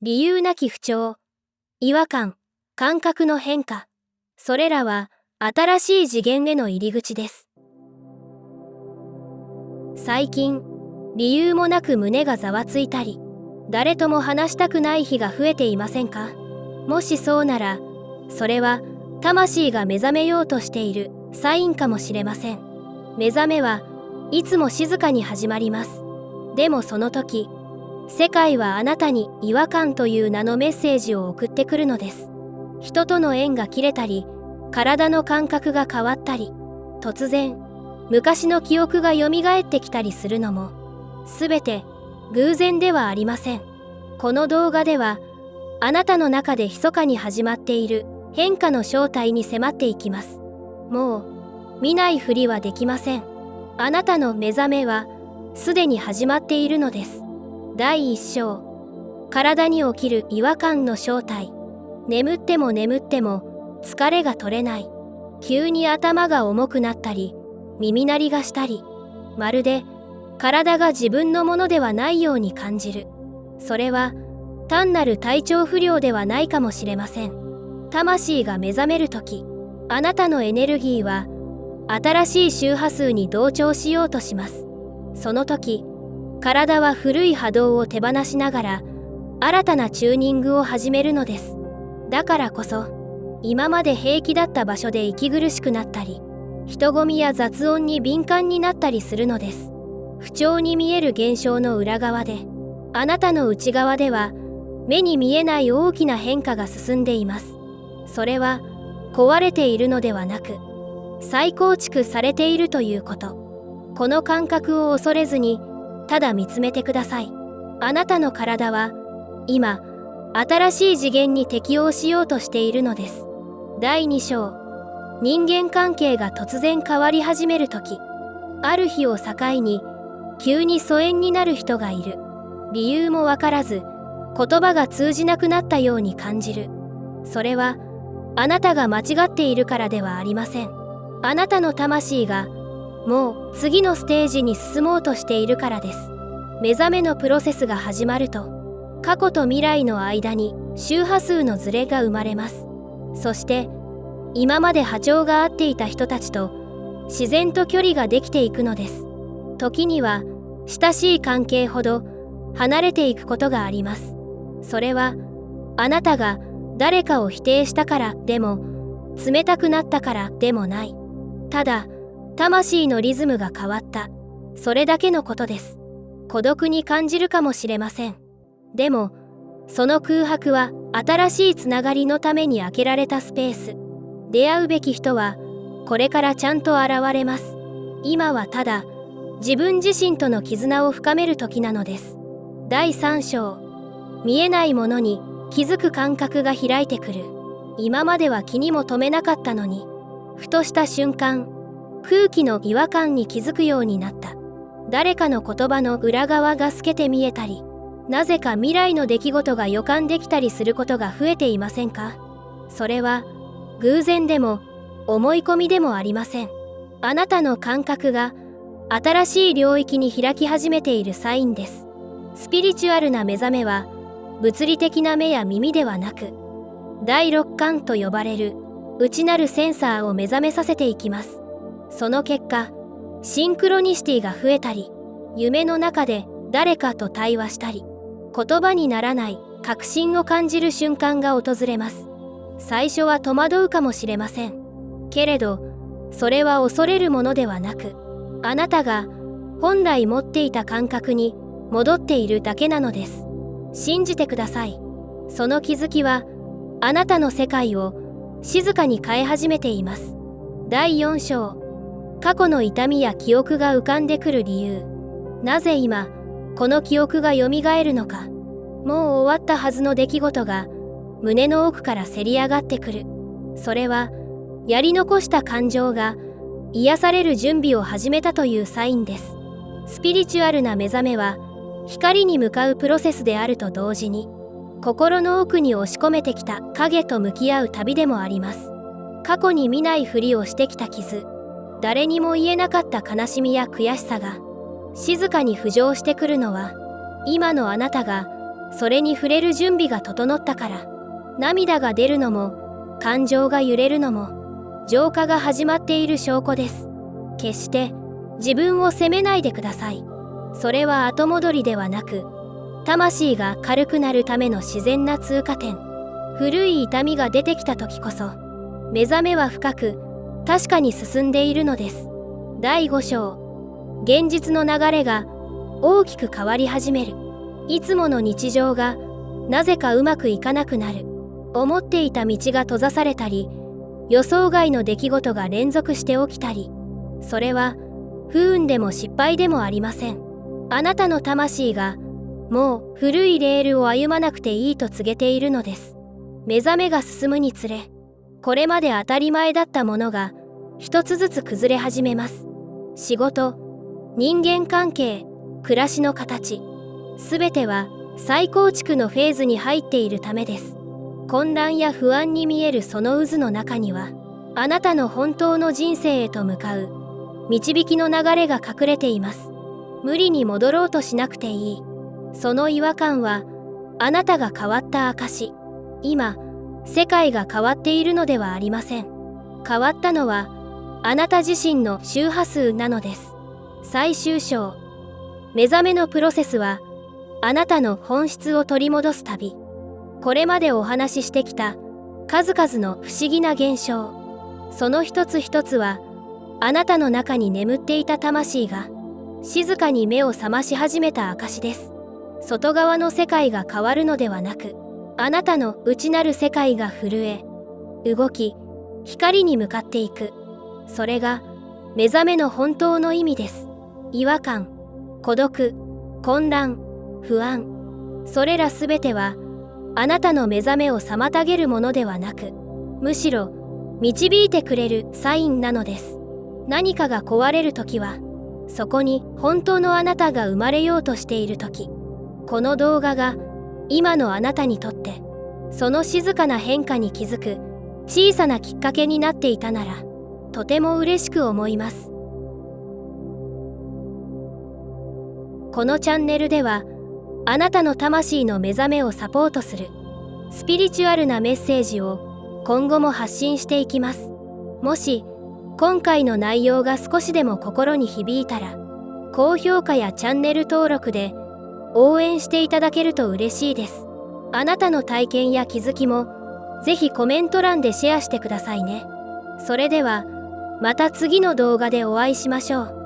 理由なき不調、違和感、感覚の変化、それらは新しい次元への入り口です。最近、理由もなく胸がざわついたり、誰とも話したくない日が増えていませんか？もしそうなら、それは魂が目覚めようとしているサインかもしれません。目覚めはいつも静かに始まります。でもその時、世界はあなたに違和感という名のメッセージを送ってくるのです。人との縁が切れたり、体の感覚が変わったり、突然、昔の記憶がよみがえってきたりするのも、すべて偶然ではありません。この動画では、あなたの中で密かに始まっている変化の正体に迫っていきます。もう、見ないふりはできません。あなたの目覚めは、すでに始まっているのです。第1章、体に起きる違和感の正体。眠っても眠っても疲れが取れない。急に頭が重くなったり、耳鳴りがしたり、まるで体が自分のものではないように感じる。それは単なる体調不良ではないかもしれません。魂が目覚めるとき、あなたのエネルギーは新しい周波数に同調しようとします。その時、体は古い波動を手放しながら新たなチューニングを始めるのです。だからこそ、今まで平気だった場所で息苦しくなったり、人混みや雑音に敏感になったりするのです。不調に見える現象の裏側で、あなたの内側では目に見えない大きな変化が進んでいます。それは壊れているのではなく、再構築されているということ。この感覚を恐れずに、ただ見つめてください。あなたの体は今、新しい次元に適応しようとしているのです。第2章、人間関係が突然変わり始めるとき、ある日を境に急に疎遠になる人がいる。理由もわからず、言葉が通じなくなったように感じる。それはあなたが間違っているからではありません。あなたの魂がもう次のステージに進もうとしているからです。目覚めのプロセスが始まると、過去と未来の間に周波数のズレが生まれます。そして今まで波長が合っていた人たちと自然と距離ができていくのです。時には親しい関係ほど離れていくことがあります。それはあなたが誰かを否定したからでも、冷たくなったからでもない。ただ魂のリズムが変わった、それだけのことです。孤独に感じるかもしれません。でもその空白は新しいつながりのために開けられたスペース。出会うべき人はこれからちゃんと現れます。今はただ自分自身との絆を深める時なのです。第3章、見えないものに気づく感覚が開いてくる。今までは気にも留めなかったのに、ふとした瞬間、空気の違和感に気づくようになった。誰かの言葉の裏側が透けて見えたり、なぜか未来の出来事が予感できたりすることが増えていませんか？それは偶然でも思い込みでもありません。あなたの感覚が新しい領域に開き始めているサインです。スピリチュアルな目覚めは物理的な目や耳ではなく、第六感と呼ばれる内なるセンサーを目覚めさせていきます。その結果、シンクロニシティが増えたり、夢の中で誰かと対話したり、言葉にならない確信を感じる瞬間が訪れます。最初は戸惑うかもしれません。けれど、それは恐れるものではなく、あなたが本来持っていた感覚に戻っているだけなのです。信じてください。その気づきは、あなたの世界を静かに変え始めています。第4章、過去の痛みや記憶が浮かんでくる理由。なぜ今、この記憶がよみがえるのか。もう終わったはずの出来事が胸の奥からせり上がってくる。それはやり残した感情が癒される準備を始めたというサインです。スピリチュアルな目覚めは光に向かうプロセスであると同時に、心の奥に押し込めてきた影と向き合う旅でもあります。過去に見ないふりをしてきた傷、誰にも言えなかった悲しみや悔しさが静かに浮上してくるのは、今のあなたがそれに触れる準備が整ったから。涙が出るのも、感情が揺れるのも、浄化が始まっている証拠です。決して自分を責めないでください。それは後戻りではなく、魂が軽くなるための自然な通過点。古い痛みが出てきた時こそ、目覚めは深く、確かに進んでいるのです。第5章、現実の流れが大きく変わり始める。いつもの日常がなぜかうまくいかなくなる。思っていた道が閉ざされたり、予想外の出来事が連続して起きたり、それは不運でも失敗でもありません。あなたの魂がもう古いレールを歩まなくていいと告げているのです。目覚めが進むにつれ、これまで当たり前だったものが一つずつ崩れ始めます。仕事、人間関係、暮らしの形、すべては再構築のフェーズに入っているためです。混乱や不安に見えるその渦の中には、あなたの本当の人生へと向かう導きの流れが隠れています。無理に戻ろうとしなくていい。その違和感はあなたが変わった証。今、世界が変わっているのではありません。変わったのはあなた自身の周波数なのです。最終章、目覚めのプロセスはあなたの本質を取り戻す旅。これまでお話ししてきた数々の不思議な現象、その一つ一つはあなたの中に眠っていた魂が静かに目を覚まし始めた証です。外側の世界が変わるのではなく、あなたの内なる世界が震え、動き、光に向かっていく。それが目覚めの本当の意味です。違和感、孤独、混乱、不安、それらすべてはあなたの目覚めを妨げるものではなく、むしろ導いてくれるサインなのです。何かが壊れるときは、そこに本当のあなたが生まれようとしているとき、この動画が今のあなたにとってその静かな変化に気づく小さなきっかけになっていたなら、とても嬉しく思います。このチャンネルでは、あなたの魂の目覚めをサポートするスピリチュアルなメッセージを今後も発信していきます。もし今回の内容が少しでも心に響いたら、高評価やチャンネル登録で応援していただけると嬉しいです。あなたの体験や気づきもぜひコメント欄でシェアしてくださいね。それではまた次の動画でお会いしましょう。